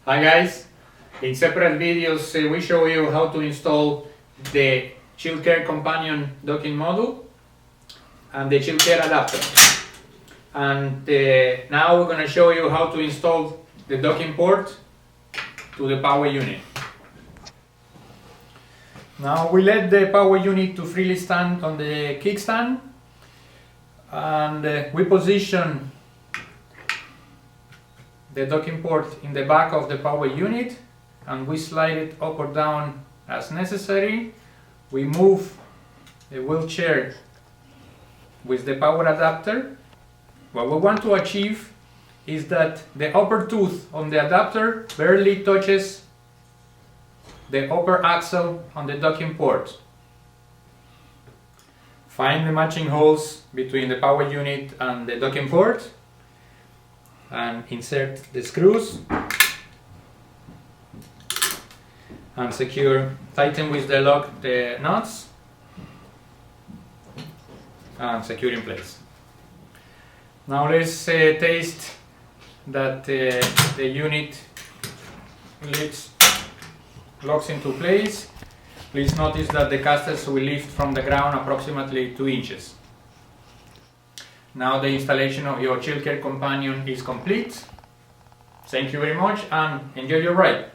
Hi guys, in separate videos we show you how to install the Cheelcare companion docking module and the Cheelcare adapter. And now we're going to show you how to install the docking port to the power unit. Now we let the power unit to freely stand on the kickstand, and we position the docking port in the back of the power unit, and we slide it up or down as necessary. We move the wheelchair with the power adapter. What we want to achieve is that the upper tooth on the adapter barely touches the upper axle on the docking port. Find the matching holes between the power unit and the docking port and insert the screws and secure, tighten with the lock the nuts and secure in place. Now let's taste that the unit locks into place. Please notice that the casters will lift from the ground approximately 2 inches. Now the installation of your Cheelcare companion is complete. Thank you very much and enjoy your ride.